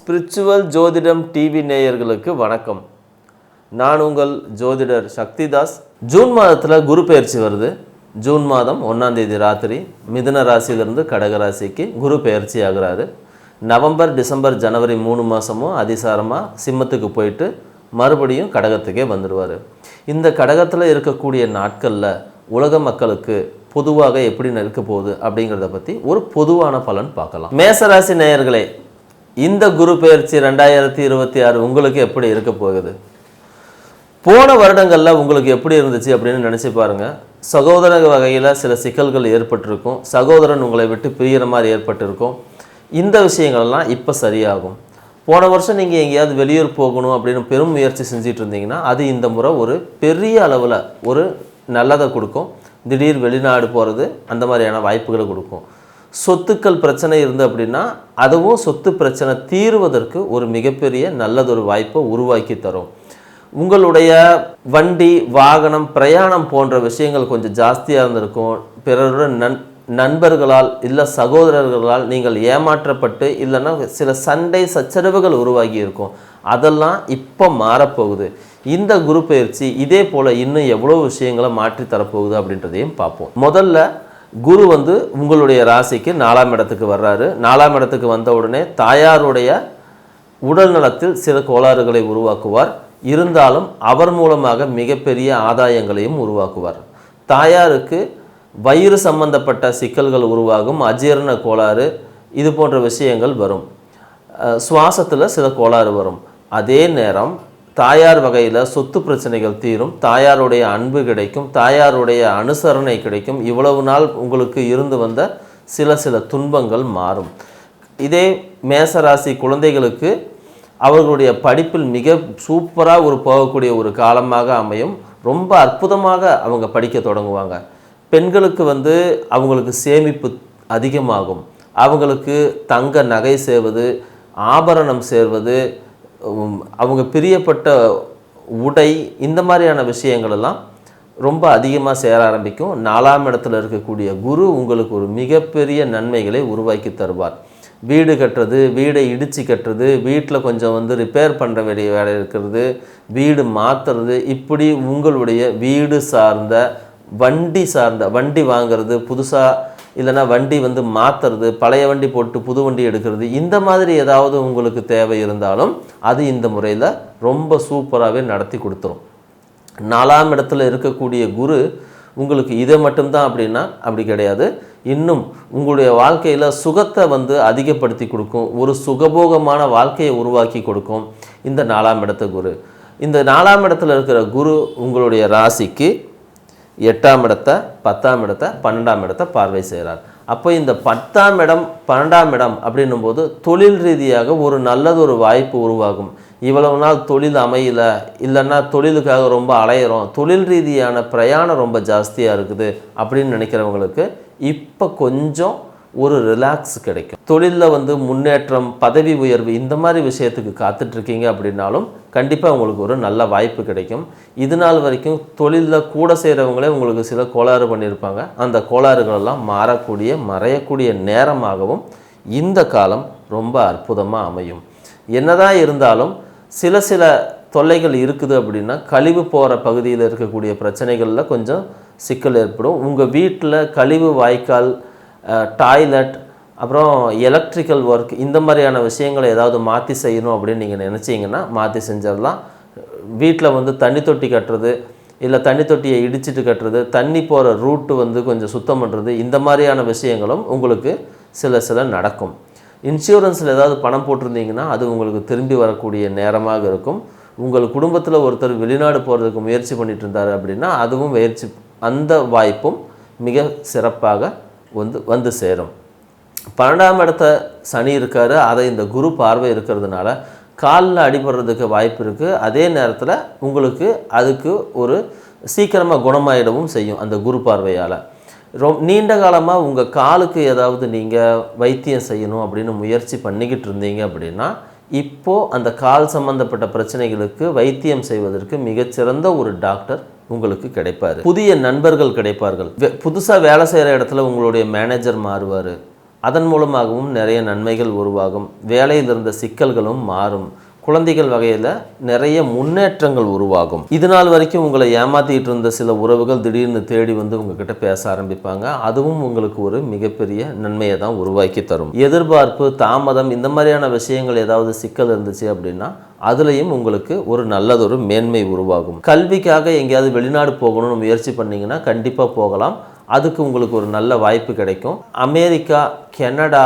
Spiritual ஜோதிடம் TV நேயர்களுக்கு வணக்கம். நான் உங்கள் ஜோதிடர் சக்திதாஸ். ஜூன் மாதத்தில் குரு பெயர்ச்சி வருது. ஜூன் மாதம் 1ஆம் தேதி ராத்திரி மிதுன ராசியிலிருந்து கடக ராசிக்கு குரு பெயர்ச்சி ஆகிறாரு. நவம்பர், டிசம்பர், ஜனவரி 3 மாதமும் அதிசாரமாக சிம்மத்துக்கு போயிட்டு மறுபடியும் கடகத்துக்கே வந்துடுவார். இந்த கடகத்தில் இருக்கக்கூடிய நாட்களில் உலக மக்களுக்கு பொதுவாக எப்படி இருக்க போகுது அப்படிங்கிறத பற்றி ஒரு பொதுவான பலன் பார்க்கலாம். மேசராசி நேயர்களே, இந்த குரு பெயர்ச்சி 2026 உங்களுக்கு எப்படி இருக்க போகுது? போன வருடங்களில் உங்களுக்கு எப்படி இருந்துச்சு அப்படின்னு நினச்சி பாருங்கள். சகோதர வகையில் சில சிக்கல்கள் ஏற்பட்டிருக்கும். சகோதரன் உங்களை விட்டு பிரிகிற மாதிரி ஏற்பட்டிருக்கும். இந்த விஷயங்கள்லாம் இப்போ சரியாகும். போன வருஷம் நீங்கள் எங்கேயாவது வெளியூர் போகணும் அப்படின்னு பெரும் முயற்சி செஞ்சிட்டு இருந்தீங்கன்னா அது இந்த முறை ஒரு பெரிய அளவில் ஒரு நல்லதை கொடுக்கும். திடீர் வெளிநாடு போகிறது அந்த மாதிரியான வாய்ப்புகளை கொடுக்கும். சொத்துக்கள் பிரச்சனை இருந்து அப்படின்னா அதுவும் சொத்து பிரச்சனை தீர்வதற்கு ஒரு மிகப்பெரிய நல்லதொரு வாய்ப்பை உருவாக்கி தரும். உங்களுடைய வண்டி, வாகனம், பிரயாணம் போன்ற விஷயங்கள் கொஞ்சம் ஜாஸ்தியாக இருந்திருக்கும். பிறருடைய நண்பர்களால் இல்லை சகோதரர்களால் நீங்கள் ஏமாற்றப்பட்டு இல்லைன்னா சில சண்டை சச்சரவுகள் உருவாகி இருக்கும். அதெல்லாம் இப்போ மாறப்போகுது. இந்த குரு பயிற்சி இதே போல் இன்னும் எவ்வளோ விஷயங்களை மாற்றி தரப்போகுது அப்படின்றதையும் பார்ப்போம். முதல்ல குரு உங்களுடைய ராசிக்கு 4ஆம் இடத்துக்கு வர்றாரு. 4ஆம் இடத்துக்கு வந்த உடனே தாயாருடைய உடல் நலத்தில் சில கோளாறுகளை உருவாக்குவார். இருந்தாலும் அவர் மூலமாக மிகப்பெரிய ஆதாயங்களையும் உருவாக்குவார். தாயாருக்கு வயிறு சம்பந்தப்பட்ட சிக்கல்கள் உருவாகும். அஜீரண கோளாறு இது போன்ற விஷயங்கள் வரும். சுவாசத்தில் சில கோளாறு வரும். அதே நேரம் தாயார் வகையில் சொத்து பிரச்சனைகள் தீரும். தாயாருடைய அன்பு கிடைக்கும். தாயாருடைய அனுசரணை கிடைக்கும். இவ்வளவு நாள் உங்களுக்கு இருந்து வந்த சில துன்பங்கள் மாறும். இதே மேசராசி குழந்தைகளுக்கு அவர்களுடைய படிப்பில் மிக சூப்பராக போகக்கூடிய ஒரு காலமாக அமையும். ரொம்ப அற்புதமாக அவங்க படிக்க தொடங்குவாங்க. பெண்களுக்கு அவங்களுக்கு சேமிப்பு அதிகமாகும். அவங்களுக்கு தங்க நகை சேர்வது, ஆபரணம் சேர்வது, அவங்க பிரியப்பட்ட உடை, இந்த மாதிரியான விஷயங்களெல்லாம் ரொம்ப அதிகமாக சேர ஆரம்பிக்கும். 4ஆம் இடத்துல இருக்கக்கூடிய குரு உங்களுக்கு ஒரு மிகப்பெரிய நன்மைகளை உருவாக்கி தருவார். வீடு கட்டுறது, வீடை இடித்து கட்டுறது, வீட்டில் கொஞ்சம் ரிப்பேர் பண்ணுற வேண்டிய வேலை இருக்கிறது, வீடு மாற்றுறது, இப்படி உங்களுடைய வீடு சார்ந்த வண்டி வாங்கிறது, புதுசாக இல்லைன்னா வண்டி மாற்றுறது, பழைய வண்டி போட்டு புது வண்டி எடுக்கிறது, இந்த மாதிரி ஏதாவது உங்களுக்கு தேவை இருந்தாலும் அது இந்த முறையில் ரொம்ப சூப்பராகவே நடத்தி கொடுத்துரும். 4ஆம் இடத்துல இருக்கக்கூடிய குரு உங்களுக்கு இதை மட்டும்தான் அப்படின்னா அப்படி கிடையாது. இன்னும் உங்களுடைய வாழ்க்கையில் சுகத்தை அதிகப்படுத்தி கொடுக்கும். ஒரு சுகபோகமான வாழ்க்கையை உருவாக்கி கொடுக்கும் இந்த 4ஆம் இடத்து குரு. இந்த 4ஆம் இடத்துல இருக்கிற குரு உங்களுடைய ராசிக்கு 8ஆம் இடத்தை, 10ஆம் இடத்தை, 12ஆம் இடத்தை பார்வை செய்கிறார். அப்போ இந்த 10ஆம் இடம், 12ஆம் இடம் அப்படின்னும் போது தொழில் ரீதியாக ஒரு நல்லதொரு வாய்ப்பு உருவாகும். இவ்வளவு நாள் தொழில் அமையல, இல்லைன்னா தொழிலுக்காக ரொம்ப அலையிறோம், தொழில் ரீதியான பிரயாணம் ரொம்ப ஜாஸ்தியாக இருக்குது அப்படின்னு நினைக்கிறவங்களுக்கு இப்போ கொஞ்சம் ஒரு ரிலாக்ஸ் கிடைக்கும். தொழிலில் முன்னேற்றம், பதவி உயர்வு, இந்த மாதிரி விஷயத்துக்கு காத்துட்ருக்கீங்க அப்படின்னாலும் கண்டிப்பாக உங்களுக்கு ஒரு நல்ல வாய்ப்பு கிடைக்கும். இது நாள் வரைக்கும் தொழிலில் கூட செய்கிறவங்களே உங்களுக்கு சில கோளாறு பண்ணியிருப்பாங்க. அந்த கோளாறுகளெல்லாம் மறையக்கூடிய நேரமாகவும் இந்த காலம் ரொம்ப அற்புதமாக அமையும். என்னதான் இருந்தாலும் சில தொல்லைகள் இருக்குது அப்படின்னா கழிவு போகிற பகுதியில் இருக்கக்கூடிய பிரச்சனைகளில் கொஞ்சம் சிக்கல் ஏற்படும். உங்கள் வீட்டில் கழிவு வாய்க்கால், டாய்லெட், அப்புறம் எலக்ட்ரிக்கல் ஒர்க், இந்த மாதிரியான விஷயங்களை ஏதாவது மாற்றி செய்யணும் அப்படின்னு நீங்கள் நினச்சிங்கன்னா மாற்றி செஞ்சிடலாம். வீட்டில் தண்ணி தொட்டி கட்டுறது, இல்லை தண்ணி தொட்டியை இடிச்சிட்டு கட்டுறது, தண்ணி போகிற ரூட்டு கொஞ்சம் சுத்தம் பண்ணுறது, இந்த மாதிரியான விஷயங்களும் உங்களுக்கு சில நடக்கும். இன்சூரன்ஸில் ஏதாவது பணம் போட்டிருந்தீங்கன்னா அது உங்களுக்கு திரும்பி வரக்கூடிய நேரமாக இருக்கும். உங்கள் குடும்பத்தில் ஒருத்தர் வெளிநாடு போகிறதுக்கு முயற்சி பண்ணிட்டு இருந்தார் அப்படின்னா அதுவும் அந்த வாய்ப்பும் மிக சிறப்பாக வந்து சேரும். 12ஆம் இடத்த சனி இருக்கார். அதை இந்த குரு பார்வை இருக்கிறதுனால காலில் அடிபடுறதுக்கு வாய்ப்பு இருக்குது. அதே நேரத்தில் உங்களுக்கு அதுக்கு ஒரு சீக்கிரமாக குணமாயிடவும் செய்யும் அந்த குரு பார்வையால். நீண்ட காலமாக உங்கள் காலுக்கு ஏதாவது நீங்கள் வைத்தியம் செய்யணும் அப்படின்னு முயற்சி பண்ணிக்கிட்டு இருந்தீங்க அப்படின்னா இப்போது அந்த கால் சம்பந்தப்பட்ட பிரச்சனைகளுக்கு வைத்தியம் செய்வதற்கு மிகச்சிறந்த ஒரு டாக்டர் உங்களுக்கு கிடைப்பாரு. புதிய நண்பர்கள் கிடைப்பார்கள். புதுசாக வேலை செய்கிற இடத்துல உங்களுடைய மேனேஜர் மாறுவார். அதன் மூலமாகவும் நிறைய நன்மைகள் உருவாகும். வேலையில் இருந்த சிக்கல்களும் மாறும். குழந்தைகள் வகையில் நிறைய முன்னேற்றங்கள் உருவாகும். இது நாள் வரைக்கும் உங்களை ஏமாற்றிட்டு இருந்த சில உறவுகள் திடீர்னு தேடி வந்து உங்ககிட்ட பேச ஆரம்பிப்பாங்க. அதுவும் உங்களுக்கு ஒரு மிகப்பெரிய நன்மையை தான் உருவாக்கி தரும். எதிர்பார்ப்பு, தாமதம், இந்த மாதிரியான விஷயங்கள் ஏதாவது சிக்கல் இருந்துச்சு அப்படின்னா அதுலேயும் உங்களுக்கு ஒரு நல்லதொரு மேன்மை உருவாகும். கல்விக்காக எங்கேயாவது வெளிநாடு போகணும்னு முயற்சி பண்ணிங்கன்னா கண்டிப்பாக போகலாம். அதுக்கு உங்களுக்கு ஒரு நல்ல வாய்ப்பு கிடைக்கும். அமெரிக்கா, கனடா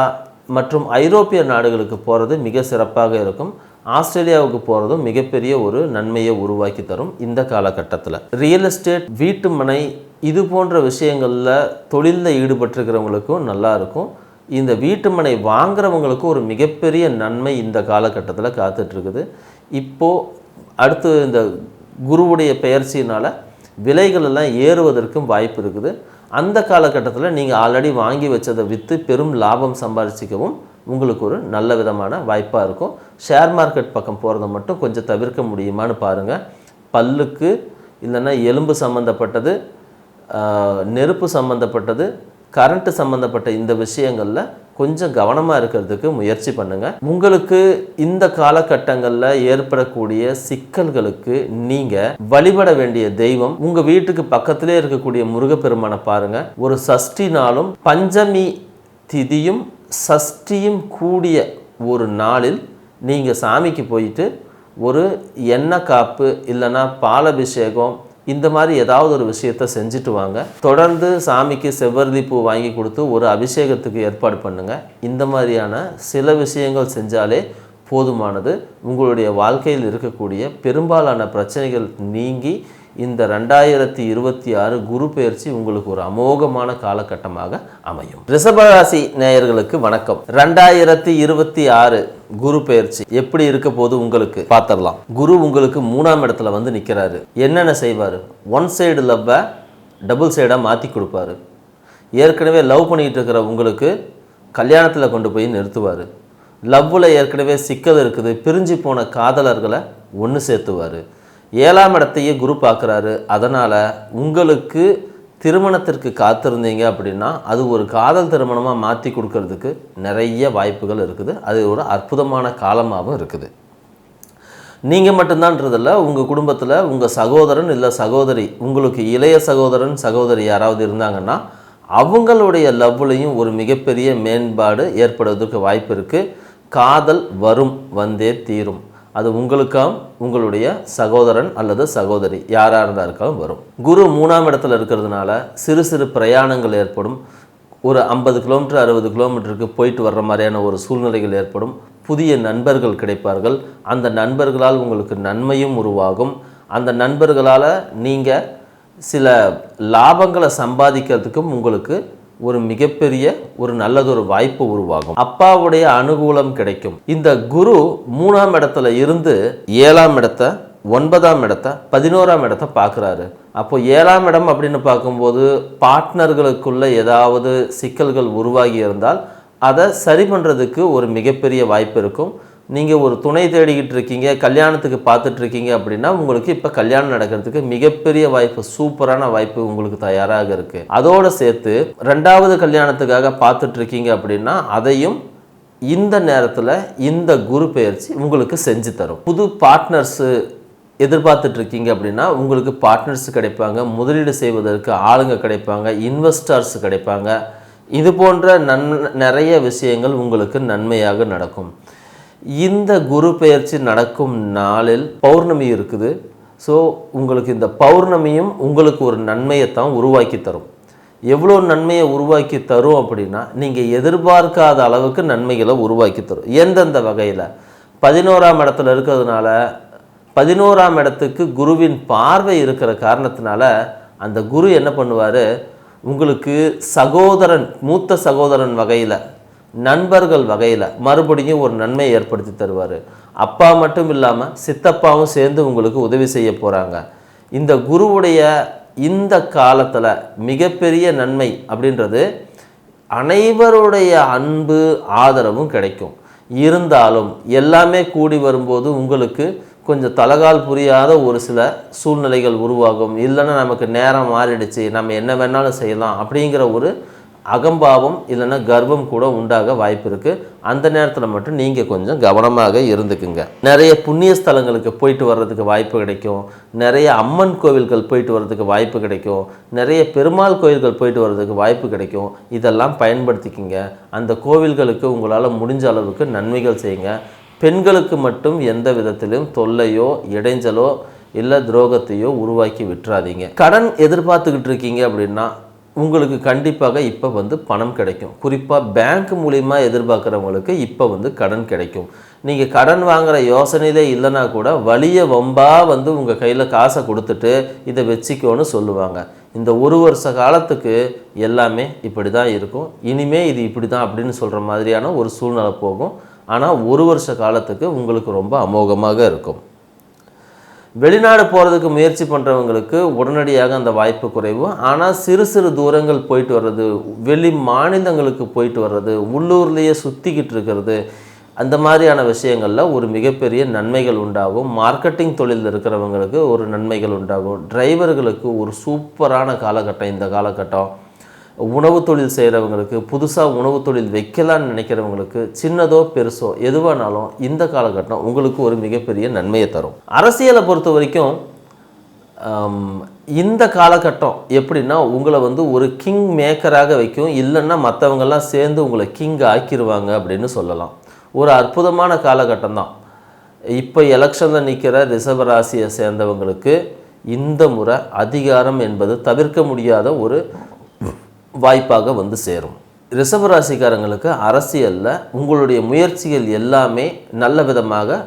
மற்றும் ஐரோப்பிய நாடுகளுக்கு போகிறது மிக சிறப்பாக இருக்கும். ஆஸ்திரேலியாவுக்கு போகிறதும் மிகப்பெரிய ஒரு நன்மையை உருவாக்கி தரும். இந்த காலகட்டத்தில் ரியல் எஸ்டேட், வீட்டு மனை, இது போன்ற விஷயங்களில் தொழிலில் ஈடுபட்டிருக்கிறவங்களுக்கும் நல்லா இருக்கும். இந்த வீட்டு மனை வாங்குறவங்களுக்கும் ஒரு மிகப்பெரிய நன்மை இந்த காலகட்டத்தில் காத்துட்ருக்குது. இப்போது அடுத்து இந்த குருவுடைய பெயர்ச்சியினால் விலைகள் எல்லாம் ஏறுவதற்கும் வாய்ப்பு இருக்குது. அந்த காலகட்டத்தில் நீங்கள் ஆல்ரெடி வாங்கி வச்சதை விற்று பெரும் லாபம் சம்பாதிச்சிக்கவும் உங்களுக்கு ஒரு நல்ல விதமான வாய்ப்பாக இருக்கும். ஷேர் மார்க்கெட் பக்கம் போகிறத மட்டும் கொஞ்சம் தவிர்க்க முடியுமான்னு பாருங்கள். பல்லுக்கு இல்லைன்னா எலும்பு சம்மந்தப்பட்டது, நெருப்பு சம்மந்தப்பட்டது, கரண்ட்டு சம்மந்தப்பட்ட இந்த விஷயங்களில் கொஞ்சம் கவனமாக இருக்கிறதுக்கு முயற்சி பண்ணுங்கள். உங்களுக்கு இந்த காலகட்டங்களில் ஏற்படக்கூடிய சிக்கல்களுக்கு நீங்கள் வழிபட வேண்டிய தெய்வம், உங்கள் வீட்டுக்கு பக்கத்திலே இருக்கக்கூடிய முருகப்பெருமானை பாருங்கள். ஒரு சஷ்டி நாளும் பஞ்சமி திதியும் சஷ்டியும் கூடிய ஒரு நாளில் நீங்கள் சாமிக்கு போயிட்டு ஒரு எண்ணெய் காப்பு இல்லைன்னா பாலபிஷேகம் இந்த மாதிரி ஏதாவது ஒரு விஷயத்தை செஞ்சுட்டு வாங்க. தொடர்ந்து சாமிக்கு செவ்வரளி பூ வாங்கி கொடுத்து ஒரு அபிஷேகத்துக்கு ஏற்பாடு பண்ணுங்கள். இந்த மாதிரியான சில விஷயங்கள் செஞ்சாலே போதுமானது. உங்களுடைய வாழ்க்கையில் இருக்கக்கூடிய பெரும்பாலான பிரச்சனைகள் நீங்கி இந்த 2026 குரு பெயர்ச்சி உங்களுக்கு ஒரு அமோகமான காலகட்டமாக அமையும். ரிஷபராசி நேயர்களுக்கு வணக்கம். 2026 குரு பெயர்ச்சி எப்படி இருக்க போது உங்களுக்கு பார்த்துடலாம். குரு உங்களுக்கு 3ஆம் இடத்துல வந்து நிற்கிறாரு. என்னென்ன செய்வார்? ஒன் சைடு லவ்வை டபுள் சைடாக மாற்றி கொடுப்பாரு. ஏற்கனவே லவ் பண்ணிகிட்டு இருக்கிற உங்களுக்கு கல்யாணத்தில் கொண்டு போய் நிறுத்துவார். லவ்வில் ஏற்கனவே சிக்கல் இருக்குது, பிரிஞ்சு போன காதலர்களை ஒன்று சேர்த்துவார். 7ஆம் இடத்தையே குரு பார்க்குறாரு. அதனால் உங்களுக்கு திருமணத்திற்கு காத்திருந்தீங்க அப்படின்னா அது ஒரு காதல் திருமணமாக மாற்றி கொடுக்கறதுக்கு நிறைய வாய்ப்புகள் இருக்குது. அது ஒரு அற்புதமான காலமாகவும் இருக்குது. நீங்கள் மட்டும்தான்றதில்ல, உங்கள் குடும்பத்தில் உங்கள் சகோதரன் இல்லை சகோதரி, உங்களுக்கு இளைய சகோதரன் சகோதரி யாராவது இருந்தாங்கன்னா அவங்களுடைய லவ்லையும் ஒரு மிகப்பெரிய மேம்பாடு ஏற்படுவதற்கு வாய்ப்பு இருக்குது. காதல் வரும், வந்தே தீரும். அது உங்களுக்காம் உங்களுடைய சகோதரன் அல்லது சகோதரி யாராக இருந்தாருக்காகவும் வரும். குரு 3ஆம் இடத்துல இருக்கிறதுனால சிறு சிறு பிரயாணங்கள் ஏற்படும். ஒரு 50 கிலோமீட்டர் 60 கிலோமீட்டருக்கு போயிட்டு வர்ற மாதிரியான ஒரு சூழ்நிலைகள் ஏற்படும். புதிய நண்பர்கள் கிடைப்பார்கள். அந்த நண்பர்களால் உங்களுக்கு நன்மையும் உருவாகும். அந்த நண்பர்களால் நீங்கள் சில லாபங்களை சம்பாதிக்கிறதுக்கும் உங்களுக்கு ஒரு மிகப்பெரிய ஒரு நல்லதொரு வாய்ப்பு உருவாகும். அப்பாவுடைய அனுகூலம் கிடைக்கும். இந்த குரு 3ஆம் இடத்துல இருந்து 7ஆம் இடத்தை, 9ஆம் இடத்தை, 11ஆம் இடத்தை பார்க்குறாரு. அப்போ 7ஆம் இடம் அப்படின்னு பார்க்கும்போது பார்ட்னர்களுக்குள்ள ஏதாவது சிக்கல்கள் உருவாகி இருந்தால் அதை சரி பண்ணுறதுக்கு ஒரு மிகப்பெரிய வாய்ப்பு இருக்கும். நீங்கள் ஒரு துணை தேடிக்கிட்டு இருக்கீங்க, கல்யாணத்துக்கு பார்த்துட்ருக்கீங்க அப்படின்னா உங்களுக்கு இப்போ கல்யாணம் நடக்கிறதுக்கு மிகப்பெரிய வாய்ப்பு, சூப்பரான வாய்ப்பு உங்களுக்கு தயாராக இருக்குது. அதோடு சேர்த்து 2வது கல்யாணத்துக்காக பார்த்துட்ருக்கீங்க அப்படின்னா அதையும் இந்த நேரத்தில் இந்த குரு பெயர்ச்சி உங்களுக்கு செஞ்சு தரும். புது பார்ட்னர்ஸு எதிர்பார்த்துட்ருக்கீங்க அப்படின்னா உங்களுக்கு பார்ட்னர்ஸ் கிடைப்பாங்க. முதலீடு செய்வதற்கு ஆளுங்க கிடைப்பாங்க. இன்வெஸ்டர்ஸ் கிடைப்பாங்க. இது போன்ற நிறைய விஷயங்கள் உங்களுக்கு நன்மையாக நடக்கும். இந்த குரு பெயர்ச்சி நடக்கும் நாளில் பௌர்ணமி இருக்குது. ஸோ உங்களுக்கு இந்த பௌர்ணமியும் உங்களுக்கு ஒரு நன்மையைத்தான் உருவாக்கி தரும். எவ்வளோ நன்மையை உருவாக்கி தரும் அப்படின்னா நீங்கள் எதிர்பார்க்காத அளவுக்கு நன்மைகளை உருவாக்கி தரும். எந்தெந்த வகையில்? 11ஆம் இடத்துல இருக்கிறதுனால 11ஆம் இடத்துக்கு குருவின் பார்வை இருக்கிற காரணத்தினால அந்த குரு என்ன பண்ணுவார், உங்களுக்கு சகோதரன், மூத்த சகோதரன் வகையில், நண்பர்கள் வகையில் மறுபடியும் ஒரு நன்மை ஏற்படுத்தி தருவார். அப்பா மட்டும் இல்லாமல் சித்தப்பாவும் சேர்ந்து உங்களுக்கு உதவி செய்ய போகிறாங்க. இந்த குருவுடைய இந்த காலத்தில் மிகப்பெரிய நன்மை அப்படின்றது அனைவருடைய அன்பு ஆதரவும் கிடைக்கும். இருந்தாலும் எல்லாமே கூடி வரும்போது உங்களுக்கு கொஞ்சம் தலகால் புரியாத ஒரு சில சூழ்நிலைகள் உருவாகும். இல்லைன்னா நமக்கு நேரம் மாறிடுச்சு, நம்ம என்ன வேணாலும் செய்யலாம் அப்படிங்கிற ஒரு அகம்பாவம் இல்லைன்னா கர்வம் கூட உண்டாக வாய்ப்பு இருக்குது. அந்த நேரத்தில் மட்டும் நீங்கள் கொஞ்சம் கவனமாக இருந்துக்குங்க. நிறைய புண்ணிய ஸ்தலங்களுக்கு போயிட்டு வர்றதுக்கு வாய்ப்பு கிடைக்கும். நிறைய அம்மன் கோவில்கள் போயிட்டு வர்றதுக்கு வாய்ப்பு கிடைக்கும். நிறைய பெருமாள் கோவில்கள் போயிட்டு வர்றதுக்கு வாய்ப்பு கிடைக்கும். இதெல்லாம் பயன்படுத்திக்கிங்க. அந்த கோவில்களுக்கு உங்களால் முடிஞ்ச அளவுக்கு நன்மைகள் செய்யுங்க. பெண்களுக்கு மட்டும் எந்த விதத்திலும் தொல்லையோ இடைஞ்சலோ இல்லை துரோகத்தையோ உருவாக்கி விட்டுறாதீங்க. கடன் எதிர்பார்த்துக்கிட்டு இருக்கீங்க அப்படின்னா உங்களுக்கு கண்டிப்பாக இப்போ பணம் கிடைக்கும். குறிப்பாக பேங்க் மூலிமா எதிர்பார்க்குறவங்களுக்கு இப்போ கடன் கிடைக்கும். நீங்கள் கடன் வாங்குகிற யோசனையிலே இல்லைனா கூட வலிய வம்பாக உங்கள் கையில் காசை கொடுத்துட்டு இதை வச்சுக்கோன்னு சொல்லுவாங்க. இந்த ஒரு வருஷ காலத்துக்கு எல்லாமே இப்படி தான் இருக்கும். இனிமே இது இப்படி தான் அப்படின்னு சொல்கிற மாதிரியான ஒரு சூழ்நிலை போகும். ஆனால் ஒரு வருஷ காலத்துக்கு உங்களுக்கு ரொம்ப அமோகமாக இருக்கும். வெளிநாடு போகிறதுக்கு முயற்சி பண்ணுறவங்களுக்கு உடனடியாக அந்த வாய்ப்பு குறைவு. ஆனால் சிறு சிறு தூரங்கள் போயிட்டு வர்றது, வெளி மாநிலங்களுக்கு போயிட்டு வர்றது, உள்ளூர்லேயே சுற்றிக்கிட்டு இருக்கிறது, அந்த மாதிரியான விஷயங்களில் ஒரு மிகப்பெரிய நன்மைகள் உண்டாகும். மார்க்கெட்டிங் தொழிலில் இருக்கிறவங்களுக்கு ஒரு நன்மைகள் உண்டாகும். டிரைவர்களுக்கு ஒரு சூப்பரான காலகட்டம் இந்த காலகட்டம். உணவு தொழில் செய்கிறவங்களுக்கு, புதுசாக உணவு தொழில் வைக்கலான்னு நினைக்கிறவங்களுக்கு, சின்னதோ பெருசோ எதுவானாலும் இந்த காலகட்டம் உங்களுக்கு ஒரு மிகப்பெரிய நன்மையை தரும். அரசியலை பொறுத்த வரைக்கும் இந்த காலகட்டம் எப்படின்னா உங்களை ஒரு கிங் மேக்கராக வைக்கும். இல்லைன்னா மற்றவங்கெல்லாம் சேர்ந்து உங்களை கிங் ஆக்கிடுவாங்க அப்படின்னு சொல்லலாம். ஒரு அற்புதமான காலகட்டம் தான். இப்போ எலெக்ஷனில் நிற்கிற ரிஷப ராசியை சேர்ந்தவங்களுக்கு இந்த முறை அதிகாரம் என்பது தவிர்க்க முடியாத ஒரு வாய்ப்பாக சேரும். ரிஷபராசிக்காரங்களுக்கு அரசியலில் உங்களுடைய முயற்சிகள் எல்லாமே நல்ல விதமாக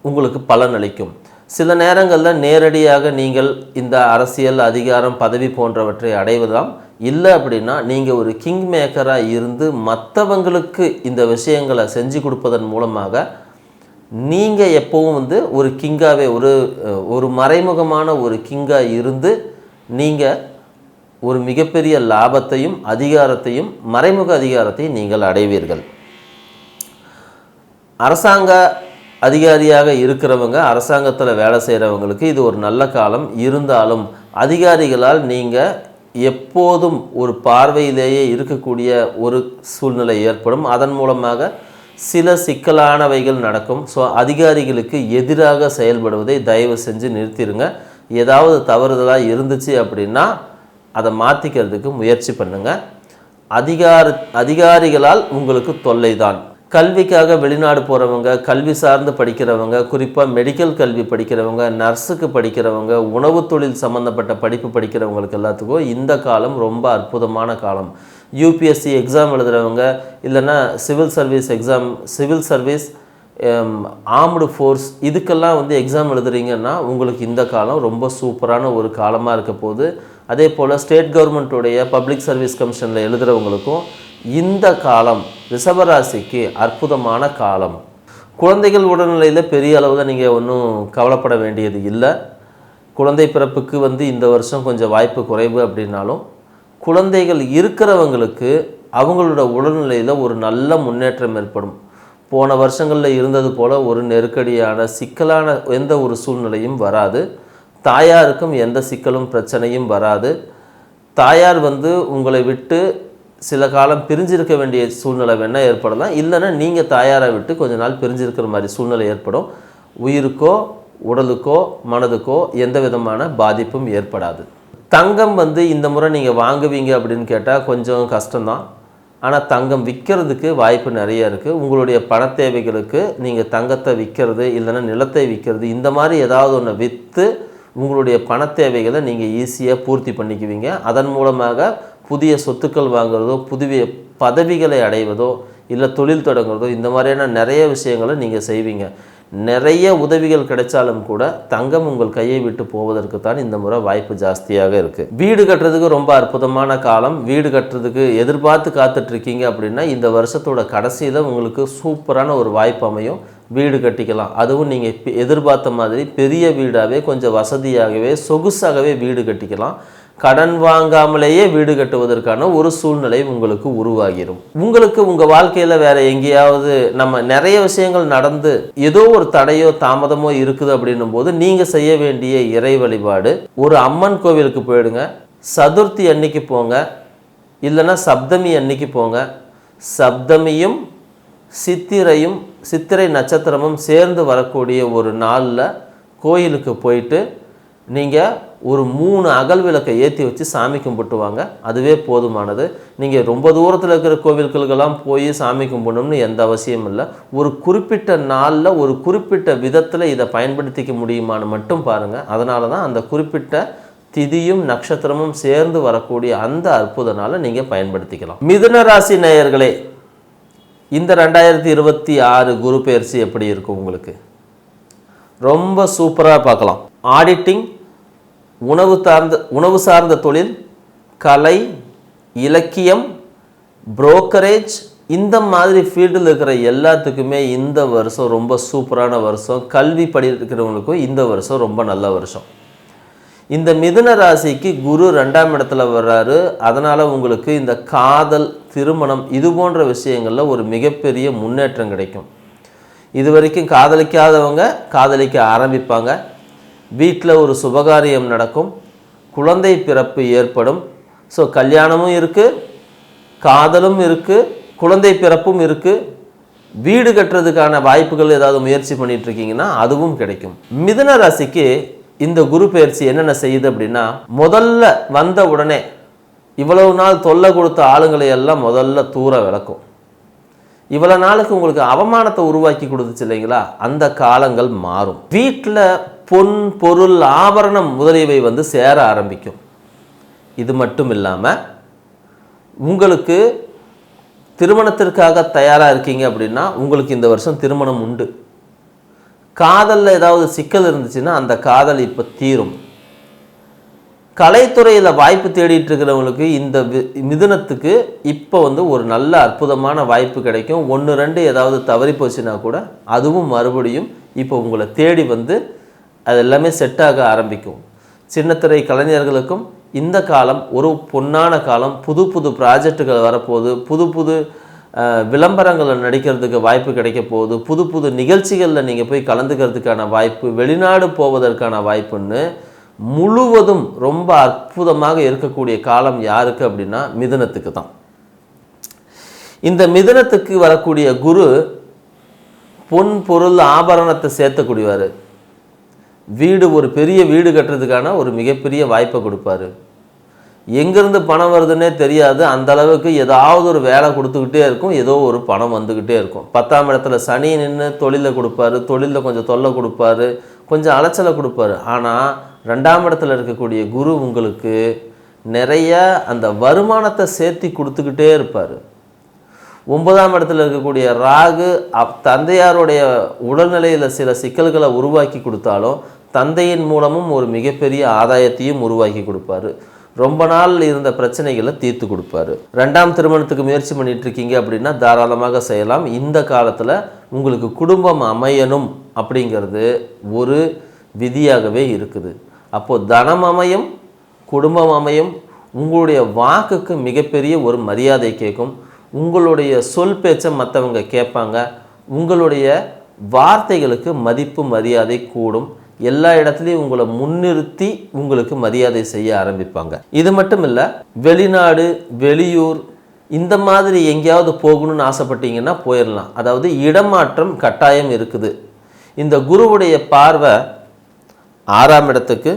உங்களுக்கு பலனளிக்கும். சில நேரங்களில் நேரடியாக நீங்கள் இந்த அரசியல் அதிகாரம் பதவி போன்றவற்றை அடைவதாம். இல்லை அப்படின்னா நீங்கள் ஒரு கிங் மேக்கராக இருந்து மற்றவங்களுக்கு இந்த விஷயங்களை செஞ்சு கொடுப்பதன் மூலமாக நீங்கள் எப்போவும் ஒரு கிங்காகவே ஒரு மறைமுகமான ஒரு கிங்காக இருந்து நீங்கள் ஒரு மிகப்பெரிய லாபத்தையும் அதிகாரத்தையும் மறைமுக அதிகாரத்தையும் நீங்கள் அடைவீர்கள். அரசாங்க அதிகாரியாக இருக்கிறவங்க, அரசாங்கத்தில் வேலை செய்கிறவங்களுக்கு இது ஒரு நல்ல காலம். இருந்தாலும் அதிகாரிகளால் நீங்கள் எப்போதும் ஒரு பார்வையிலேயே இருக்கக்கூடிய ஒரு சூழ்நிலை ஏற்படும். அதன் மூலமாக சில சிக்கலானவைகள் நடக்கும். ஸோ அதிகாரிகளுக்கு எதிராக செயல்படுவதை தயவு செஞ்சு நிறுத்திடுங்க. ஏதாவது தவறுதலாக இருந்துச்சு அப்படின்னா அதை மாற்றிக்கிறதுக்கு முயற்சி பண்ணுங்கள். அதிகாரிகளால் உங்களுக்கு தொல்லை தான். கல்விக்காக வெளிநாடு போகிறவங்க, கல்வி சார்ந்து படிக்கிறவங்க, குறிப்பாக மெடிக்கல் கல்வி படிக்கிறவங்க, நர்ஸுக்கு படிக்கிறவங்க, உணவு தொழில் சம்மந்தப்பட்ட படிப்பு படிக்கிறவங்களுக்கு எல்லாத்துக்கும் இந்த காலம் ரொம்ப அற்புதமான காலம். யூபிஎஸ்சி எக்ஸாம் எழுதுகிறவங்க, இல்லைன்னா சிவில் சர்வீஸ் ஆர்ம்டு ஃபோர்ஸ் இதுக்கெல்லாம் எக்ஸாம் எழுதுறீங்கன்னா உங்களுக்கு இந்த காலம் ரொம்ப சூப்பரான ஒரு காலமாக இருக்க போகுது. அதே போல் ஸ்டேட் கவர்மெண்ட்டுடைய பப்ளிக் சர்வீஸ் கமிஷனில் எழுதுகிறவங்களுக்கும் இந்த காலம் ரிஷபராசிக்கு அற்புதமான காலம். குழந்தைகள் உடல்நிலையில் பெரிய அளவில் நீங்கள் ஒன்றும் கவலைப்பட வேண்டியது இல்லை. குழந்தை பிறப்புக்கு இந்த வருஷம் கொஞ்சம் வாய்ப்பு குறைவு அப்படின்னாலும் குழந்தைகள் இருக்கிறவங்களுக்கு அவங்களோட உடல்நிலையில் ஒரு நல்ல முன்னேற்றம் ஏற்படும். போன வருஷங்களில் இருந்தது போல் ஒரு நெருக்கடியான சிக்கலான எந்த ஒரு சூழ்நிலையும் வராது. தாயாருக்கும் எந்த சிக்கலும் பிரச்சனையும் வராது. தாயார் உங்களை விட்டு சில காலம் பிரிஞ்சிருக்க வேண்டிய சூழ்நிலை வேணால் ஏற்படலாம். இல்லைன்னா நீங்கள் தாயாரை விட்டு கொஞ்ச நாள் பிரிஞ்சிருக்கிற மாதிரி சூழ்நிலை ஏற்படும். உயிருக்கோ உடலுக்கோ மனதுக்கோ எந்த விதமான பாதிப்பும் ஏற்படாது. தங்கம் இந்த முறை நீங்கள் வாங்குவீங்க அப்படின்னு கேட்டால் கொஞ்சம் கஷ்டம்தான். ஆனால் தங்கம் விற்கிறதுக்கு வாய்ப்பு நிறைய இருக்குது. உங்களுடைய பண தேவைகளுக்கு நீங்கள் தங்கத்தை விற்கிறது இல்லைன்னா நிலத்தை விற்கிறது இந்த மாதிரி ஏதாவது ஒன்று விற்று உங்களுடைய பண தேவைகளை நீங்கள் ஈஸியாக பூர்த்தி பண்ணிக்குவீங்க. அதன் மூலமாக புதிய சொத்துக்கள் வாங்குறதோ, புதிய பதவிகளை அடைவதோ, இல்லை தொழில் தொடங்குறதோ இந்த மாதிரியான நிறைய விஷயங்களை நீங்கள் செய்வீங்க. நிறைய உதவிகள் கிடைச்சாலும் கூட தங்கம் உங்கள் கையை விட்டு போவதற்கு தான் இந்த முறை வாய்ப்பு ஜாஸ்தியாக இருக்குது. வீடு கட்டுறதுக்கு ரொம்ப அற்புதமான காலம். வீடு கட்டுறதுக்கு எதிர்பார்த்து காத்துட்ருக்கீங்க அப்படின்னா இந்த வருஷத்தோட கடைசியில் உங்களுக்கு சூப்பரான ஒரு வாய்ப்பு அமையும். வீடு கட்டிக்கலாம். அதுவும் நீங்கள் எதிர்பார்த்த மாதிரி பெரிய வீடாகவே கொஞ்சம் வசதியாகவே சொகுசாகவே வீடு கட்டிக்கலாம். கடன் வாங்காமலேயே வீடு கட்டுவதற்கான ஒரு சூழ்நிலை உங்களுக்கு உருவாகிடும். உங்களுக்கு உங்கள் வாழ்க்கையில் வேற எங்கேயாவது நம்ம நிறைய விஷயங்கள் நடந்து ஏதோ ஒரு தடையோ தாமதமோ இருக்குது அப்படின்னும் போது நீங்கள் செய்ய வேண்டிய இறை வழிபாடு, ஒரு அம்மன் கோவிலுக்கு போயிடுங்க. சதுர்த்தி அன்னைக்கு போங்க, இல்லைன்னா சப்தமி அன்னைக்கு போங்க. சப்தமியும் சித்திரை நட்சத்திரமும் சேர்ந்து வரக்கூடிய ஒரு நாளில் கோயிலுக்கு போயிட்டு நீங்கள் ஒரு 3 அகல் விளக்கை ஏற்றி வச்சு சாமி கும்பிட்டு வாங்க. அதுவே போதுமானது. நீங்கள் ரொம்ப தூரத்தில் இருக்கிற கோவில்களுக்கெல்லாம் போய் சாமி கும்பிடணும்னு எந்த அவசியம் இல்லை. ஒரு குறிப்பிட்ட நாளில் ஒரு குறிப்பிட்ட விதத்தில் இதை பயன்படுத்திக்க முடியுமான்னு மட்டும் பாருங்கள். அதனால தான் அந்த குறிப்பிட்ட திதியும் நட்சத்திரமும் சேர்ந்து வரக்கூடிய அந்த அற்புத நாளை நீங்கள் பயன்படுத்திக்கலாம். மிதுன ராசி நேயர்களே, இந்த 2026 குரு பெயர்ச்சி எப்படி இருக்கும் உங்களுக்கு? ரொம்ப சூப்பராக பார்க்கலாம். ஆடிட்டிங், உணவு சார்ந்த தொழில், கலை, இலக்கியம், புரோக்கரேஜ், இந்த மாதிரி ஃபீல்டில் இருக்கிற எல்லாத்துக்குமே இந்த வருஷம் ரொம்ப சூப்பரான வருஷம். கல்வி படிக்கிறவங்களுக்கும் இந்த வருஷம் ரொம்ப நல்ல வருஷம். இந்த மிதுன ராசிக்கு குரு 2ஆம் இடத்துல வர்றாரு. அதனால் உங்களுக்கு இந்த காதல், திருமணம் இது போன்ற விஷயங்களில் ஒரு மிகப்பெரிய முன்னேற்றம் கிடைக்கும். இது வரைக்கும் காதலிக்காதவங்க காதலிக்க ஆரம்பிப்பாங்க. வீட்டில் ஒரு சுபகாரியம் நடக்கும். குழந்தை பிறப்பு ஏற்படும். ஸோ கல்யாணமும் இருக்குது, காதலும் இருக்குது, குழந்தை பிறப்பும் இருக்குது. வீடு கட்டுறதுக்கான வாய்ப்புகள் ஏதாவது முயற்சி பண்ணிகிட்ருக்கீங்கன்னா அதுவும் கிடைக்கும். மிதுன ராசிக்கு இந்த குரு பெயர்ச்சி என்னென்ன செய்யுது அப்படின்னா, முதல்ல வந்த உடனே இவ்வளவு நாள் தொல்லை கொடுத்த ஆளுங்களை எல்லாம் முதல்ல தூர விளக்கும். இவ்வளோ நாளுக்கு உங்களுக்கு அவமானத்தை உருவாக்கி கொடுத்துச்சு இல்லைங்களா, அந்த காலங்கள் மாறும். வீட்டில் பொன், பொருள், ஆபரணம் முதலியவை வந்து சேர ஆரம்பிக்கும். இது மட்டும் இல்லாமல் உங்களுக்கு திருமணத்திற்காக தயாராக இருக்கீங்க அப்படின்னா உங்களுக்கு இந்த வருஷம் திருமணம் உண்டு. காதலில் ஏதாவது சிக்கல் இருந்துச்சுன்னா அந்த காதல் இப்போ தீரும். கலைத்துறையில் வாய்ப்பு தேடிட்டு இருக்கிறவங்களுக்கு இந்த மிதுனத்துக்கு இப்போ வந்து ஒரு நல்ல அற்புதமான வாய்ப்பு கிடைக்கும். 1-2 ஏதாவது தவறி போச்சுன்னா கூட அதுவும் மறுபடியும் இப்போ உங்களை தேடி வந்து அது எல்லாமே செட்டாக ஆரம்பிக்கும். சின்னத்திரை கலைஞர்களுக்கும் இந்த காலம் ஒரு பொன்னான காலம். புது புது ப்ராஜெக்டுகள் வரப்போகுது. புது புது விளம்பரங்களில் நடிக்கிறதுக்கு வாய்ப்பு கிடைக்க போகுது. புது புது நிகழ்ச்சிகளில் நீங்கள் போய் கலந்துக்கிறதுக்கான வாய்ப்பு, வெளிநாடு போவதற்கான வாய்ப்புன்னு முழுவதும் ரொம்ப அற்புதமாக இருக்கக்கூடிய காலம் யாருக்கு அப்படின்னா மிதுனத்துக்கு தான். இந்த மிதுனத்துக்கு வரக்கூடிய குரு பொன், பொருள், ஆபரணத்தை சேர்த்தக்கூடியவார். வீடு, ஒரு பெரிய வீடு கட்டுறதுக்கான ஒரு மிகப்பெரிய வாய்ப்பை கொடுப்பாரு. எங்கேருந்து பணம் வருதுன்னே தெரியாது, அந்த அளவுக்கு ஏதாவது ஒரு வேலை கொடுத்துக்கிட்டே இருக்கும், ஏதோ ஒரு பணம் வந்துக்கிட்டே இருக்கும். 10ஆம் இடத்துல சனி நின்று தொழிலை கொடுப்பாரு. தொழிலில் கொஞ்சம் தொல்லை கொடுப்பாரு, கொஞ்சம் அலைச்சலை கொடுப்பாரு. ஆனால் 2ஆம் இடத்துல இருக்கக்கூடிய குரு உங்களுக்கு நிறைய அந்த வருமானத்தை சேர்த்தி கொடுத்துக்கிட்டே இருப்பார். 9ஆம் இடத்துல இருக்கக்கூடிய ராகு தந்தையாருடைய உடல்நிலையில் சில சிக்கல்களை உருவாக்கி கொடுத்தாலும் தந்தையின் மூலமும் ஒரு மிகப்பெரிய ஆதாயத்தையும் உருவாக்கி கொடுப்பாரு. ரொம்ப நாள் இருந்த பிரச்சனைகளை தீர்த்து கொடுப்பாரு. 2ஆம் திருமணத்துக்கு முயற்சி பண்ணிட்டு இருக்கீங்க அப்படின்னா தாராளமாக செய்யலாம். இந்த காலத்தில் உங்களுக்கு குடும்பம் அமையணும் அப்படிங்கிறது ஒரு விதியாகவே இருக்குது. அப்போது தனம் அமையும், குடும்பம் அமையும். உங்களுடைய வாக்குக்கு மிகப்பெரிய ஒரு மரியாதை கேட்கும். உங்களுடைய சொல் பேச்சை மற்றவங்க கேட்பாங்க. உங்களுடைய வார்த்தைகளுக்கு மதிப்பு மரியாதை கூடும். எல்லா இடத்துலையும் உங்களை முன்னிறுத்தி உங்களுக்கு மரியாதை செய்ய ஆரம்பிப்பாங்க. இது மட்டும் இல்லை, வெளிநாடு, வெளியூர் இந்த மாதிரி எங்கேயாவது போகணும்னு ஆசைப்பட்டீங்கன்னா போயிடலாம். அதாவது இடமாற்றம் கட்டாயம் இருக்குது. இந்த குருவுடைய பார்வை 6ஆம் இடத்துக்கு,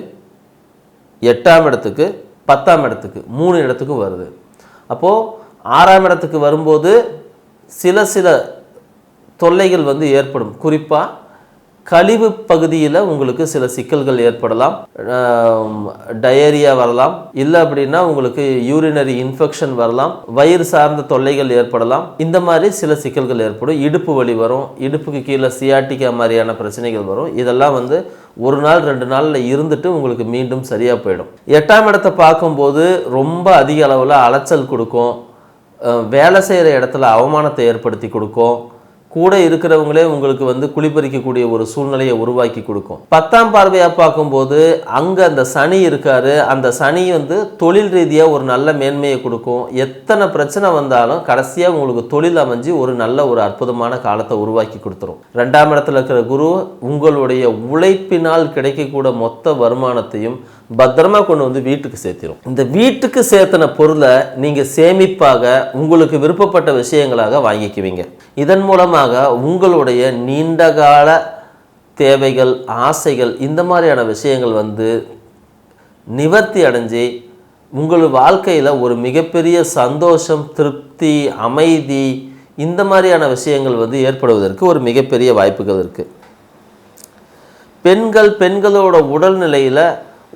8ஆம் இடத்துக்கு, 10ஆம் இடத்துக்கு 3 இடத்துக்கு வருது. அப்போது 6ஆம் இடத்துக்கு வரும்போது சில தொல்லைகள் வந்து ஏற்படும். குறிப்பாக கழிவு பகுதியில் உங்களுக்கு சில சிக்கல்கள் ஏற்படலாம். டயரியா வரலாம், இல்லை அப்படின்னா உங்களுக்கு யூரினரி இன்ஃபெக்ஷன் வரலாம், வயிறு சார்ந்த தொல்லைகள் ஏற்படலாம். இந்த மாதிரி சில சிக்கல்கள் ஏற்படும். இடுப்பு வலி வரும், இடுப்புக்கு கீழே சியாட்டிக்கா மாதிரியான பிரச்சனைகள் வரும். இதெல்லாம் வந்து 1 நாள் 2 நாளில் இருந்துட்டு உங்களுக்கு மீண்டும் சரியாக போயிடும். 8ஆம் இடத்தை பார்க்கும்போது ரொம்ப அதிக அளவில் அலைச்சல் கொடுக்கும். வேலை செய்கிற இடத்துல அவமானத்தை ஏற்படுத்தி கொடுக்கும். கூட இருக்கிறவங்களே உங்களுக்கு வந்து குளிப்பறிக்கக்கூடிய ஒரு சூழ்நிலையை உருவாக்கி கொடுக்கும். 10ஆம் பார்வையாக பார்க்கும்போது அங்கே அந்த சனி இருக்காரு. அந்த சனி வந்து தொழில் ரீதியாக ஒரு நல்ல மேன்மையை கொடுக்கும். எத்தனை பிரச்சனை வந்தாலும் கடைசியாக உங்களுக்கு தொழில் அமைஞ்சு ஒரு நல்ல ஒரு அற்புதமான காலத்தை உருவாக்கி கொடுத்துரும். 2ஆம் இடத்துல இருக்கிற குரு உங்களுடைய உழைப்பினால் கிடைக்கக்கூடிய மொத்த வருமானத்தையும் பத்திரமா கொண்டு வந்து வீட்டுக்கு சேர்த்திடும். இந்த வீட்டுக்கு சேர்த்தன பொருளை நீங்கள் சேமிப்பாக உங்களுக்கு விருப்பப்பட்ட விஷயங்களாக வாங்கிக்குவீங்க. இதன் மூலமாக உங்களுடைய நீண்டகால தேவைகள், ஆசைகள், இந்த மாதிரியான விஷயங்கள் வந்து நிவர்த்தி அடைஞ்சு உங்கள் வாழ்க்கையில் ஒரு மிகப்பெரிய சந்தோஷம், திருப்தி, அமைதி, இந்த மாதிரியான விஷயங்கள் வந்து ஏற்படுவதற்கு ஒரு மிகப்பெரிய வாய்ப்புகள் இருக்குது. பெண்களோட உடல்நிலையில்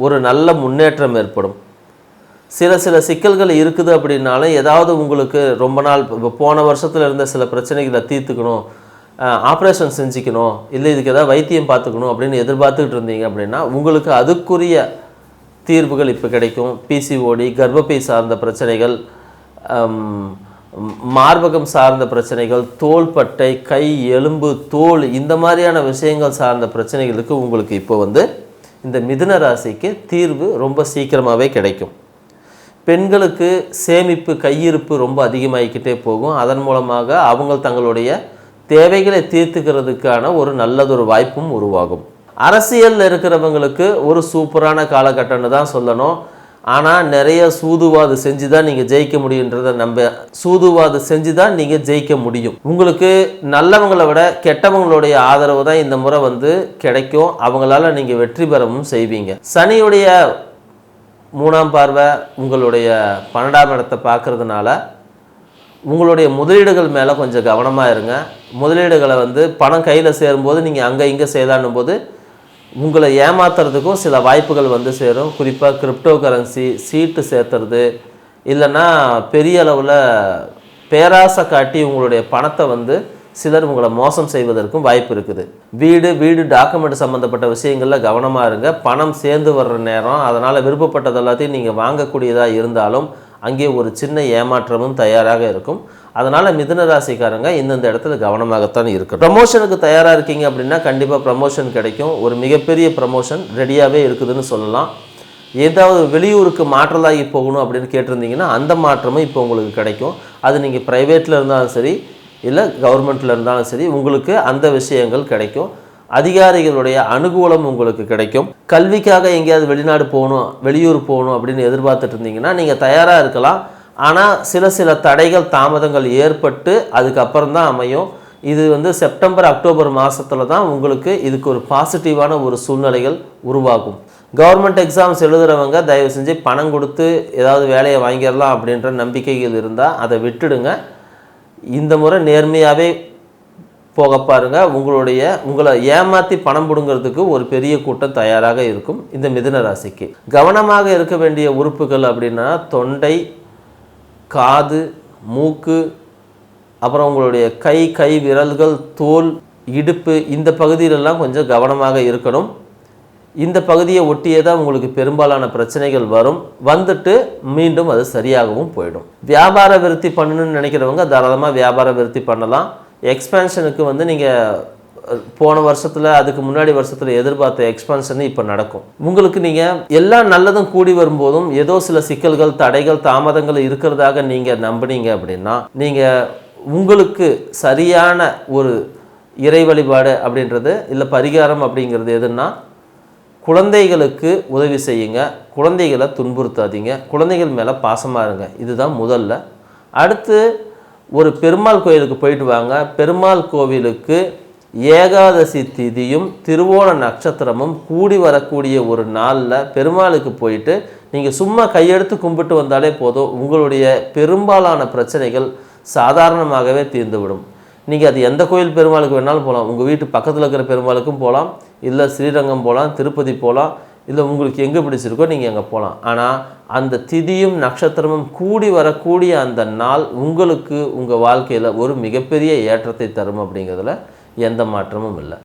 ஒரு நல்ல முன்னேற்றம் ஏற்படும். சில சிக்கல்கள் இருக்குது அப்படின்னாலும் ஏதாவது உங்களுக்கு ரொம்ப நாள் போன வருஷத்தில் இருந்த சில பிரச்சனைகளை தீர்த்துக்கணும், ஆப்ரேஷன் செஞ்சுக்கணும், இல்லை இதுக்கு ஏதாவது வைத்தியம் பார்த்துக்கணும் அப்படின்னு எதிர்பார்த்துக்கிட்டு இருந்தீங்க அப்படின்னா உங்களுக்கு அதுக்குரிய தீர்வுகள் இப்போ கிடைக்கும். பிசிஓடி, கர்ப்பப்பை சார்ந்த பிரச்சனைகள், மார்பகம் சார்ந்த பிரச்சனைகள், தோள்பட்டை, கை, எலும்பு, தோல், இந்த மாதிரியான விஷயங்கள் சார்ந்த பிரச்சனைகளுக்கு உங்களுக்கு இப்போ வந்து இந்த மிதுன ராசிக்கு தீர்வு ரொம்ப சீக்கிரமாகவே கிடைக்கும். பெண்களுக்கு சேமிப்பு, கையிருப்பு ரொம்ப அதிகமாகிக்கிட்டே போகும். அதன் மூலமாக அவங்க தங்களுடைய தேவைகளை தீர்த்துக்கிறதுக்கான ஒரு நல்லதொரு வாய்ப்பும் உருவாகும். அரசியலில் இருக்கிறவங்களுக்கு ஒரு சூப்பரான காலகட்டம்னு தான் சொல்லணும். ஆனால் நிறைய சூதுவாது செஞ்சு தான் நீங்கள் ஜெயிக்க முடியுன்றதை சூதுவாது செஞ்சு தான் நீங்கள் ஜெயிக்க முடியும். உங்களுக்கு நல்லவங்களை விட கெட்டவங்களுடைய ஆதரவு தான் இந்த முறை வந்து கிடைக்கும். அவங்களால நீங்கள் வெற்றி பெறவும் செய்வீங்க. சனியுடைய 3ஆம் பார்வை உங்களுடைய 12ஆம் இடத்தை பார்க்கறதுனால உங்களுடைய முதலீடுகள் மேலே கொஞ்சம் கவனமாக இருங்க. முதலீடுகளை வந்து பணம் கையில் சேரும்போது நீங்கள் அங்கே இங்கே செய்யலான்னும் போது உங்களை ஏமாத்துறதுக்கும் சில வாய்ப்புகள் வந்து சேரும். குறிப்பாக கிரிப்டோ கரன்சி, சீட்டு சேர்த்துறது, இல்லைன்னா பெரிய அளவில் பேராசை காட்டி உங்களுடைய பணத்தை வந்து சிலர் உங்களை மோசம் செய்வதற்கும் வாய்ப்பு இருக்குது. வீடு டாக்குமெண்ட் சம்மந்தப்பட்ட விஷயங்களில் கவனமாக இருங்க. பணம் சேர்ந்து வர்ற நேரம், அதனால் விருப்பப்பட்டது எல்லாத்தையும் நீங்கள் வாங்கக்கூடியதாக இருந்தாலும் அங்கே ஒரு சின்ன ஏமாற்றமும் தயாராக இருக்கும். அதனால் மிதுன ராசிக்காரங்க இந்தந்த இடத்துல கவனமாகத்தான் இருக்கணும். ப்ரமோஷனுக்கு தயாராக இருக்கீங்க அப்படின்னா கண்டிப்பாக ப்ரமோஷன் கிடைக்கும். ஒரு மிகப்பெரிய ப்ரமோஷன் ரெடியாகவே இருக்குதுன்னு சொல்லலாம். ஏதாவது வெளியூருக்கு மாற்றலாகி போகணும் அப்படின்னு கேட்டிருந்தீங்கன்னா அந்த மாற்றமும் இப்போ உங்களுக்கு கிடைக்கும். அது நீங்கள் ப்ரைவேட்டில் இருந்தாலும் சரி, இல்லை கவர்மெண்ட்டில் இருந்தாலும் சரி, உங்களுக்கு அந்த விஷயங்கள் கிடைக்கும். அதிகாரிகளுடைய அனுகூலம் உங்களுக்கு கிடைக்கும். கல்விக்காக எங்கேயாவது வெளிநாடு போகணும், வெளியூர் போகணும் அப்படின்னு எதிர்பார்த்துட்டு இருந்தீங்கன்னா நீங்கள் தயாராக இருக்கலாம். ஆனால் சில தடைகள், தாமதங்கள் ஏற்பட்டு அதுக்கப்புறம் தான் அமையும். இது வந்து செப்டம்பர், அக்டோபர் மாதத்தில் தான் உங்களுக்கு இதுக்கு ஒரு பாசிட்டிவான ஒரு சூழ்நிலைகள் உருவாகும். கவர்மெண்ட் எக்ஸாம்ஸ் எழுதுகிறவங்க தயவு செஞ்சு பணம் கொடுத்து ஏதாவது வேலையை வாங்கிடலாம் அப்படின்ற நம்பிக்கைகள் இருந்தால் அதை விட்டுடுங்க. இந்த முறை நேர்மையாகவே போக பாருங்க. உங்களை ஏமாற்றி பணம் பிடுங்கிறதுக்கு ஒரு பெரிய கூட்டம் தயாராக இருக்கும். இந்த மிதுன ராசிக்கு கவனமாக இருக்க வேண்டிய உறுப்புகள் அப்படின்னா தொண்டை, காது, மூக்கு, அப்புறம் உங்களுடைய கை விரல்கள், தோல், இடுப்பு, இந்த பகுதியிலெல்லாம் கொஞ்சம் கவனமாக இருக்கணும். இந்த பகுதியை ஒட்டியே தான் உங்களுக்கு பெரும்பாலான பிரச்சனைகள் வரும். வந்துட்டு மீண்டும் அது சரியாகவும் போயிடும். வியாபார விருத்தி பண்ணணும்னு நினைக்கிறவங்க தாராளமாக வியாபார விருத்தி பண்ணலாம். எக்ஸ்பேன்ஷனுக்கு வந்து நீங்கள் போன வருஷத்தில், அதுக்கு முன்னாடி வருஷத்தில் எதிர்பார்த்த எக்ஸ்பேன்ஷன் இப்போ நடக்கும். உங்களுக்கு நீங்கள் எல்லா நல்லதும் கூடி வரும்போதும் ஏதோ சில சிக்கல்கள், தடைகள், தாமதங்கள் இருக்கிறதாக நீங்கள் நம்பினீங்க அப்படின்னா நீங்கள் உங்களுக்கு சரியான ஒரு இறை வழிபாடு அப்படின்றது இல்லை பரிகாரம் அப்படிங்கிறது எதுன்னா, குழந்தைகளுக்கு உதவி செய்யுங்க, குழந்தைகளை துன்புறுத்தாதீங்க, குழந்தைகள் மேலே பாசமாக இருங்க. இதுதான் முதல்ல. அடுத்து ஒரு பெருமாள் கோயிலுக்கு போயிட்டு வாங்க. பெருமாள் கோவிலுக்கு ஏகாதசி திதியும் திருவோண நட்சத்திரமும் கூடி வரக்கூடிய ஒரு நாளில் பெருமாளுக்கு போயிட்டு நீங்கள் சும்மா கையெடுத்து கும்பிட்டு வந்தாலே போதும். உங்களுடைய பெரும்பாலான பிரச்சனைகள் சாதாரணமாகவே தீர்ந்துவிடும். நீங்கள் அது எந்த கோயில் பெருமாளுக்கு வேணாலும் போகலாம். உங்கள் வீட்டு பக்கத்தில் இருக்கிற பெருமாளுக்கும் போகலாம், இல்லை ஸ்ரீரங்கம் போகலாம், திருப்பதி போகலாம், இல்லை உங்களுக்கு எங்கே பிடிச்சிருக்கோ நீங்கள் அங்கே போகலாம். ஆனால் அந்த திதியும் நட்சத்திரமும் கூடி வரக்கூடிய அந்த நாள் உங்களுக்கு உங்கள் வாழ்க்கையில் ஒரு மிகப்பெரிய ஏற்றத்தை தரும் அப்படிங்கிறதுல எந்த மாற்றமும் இல்லை.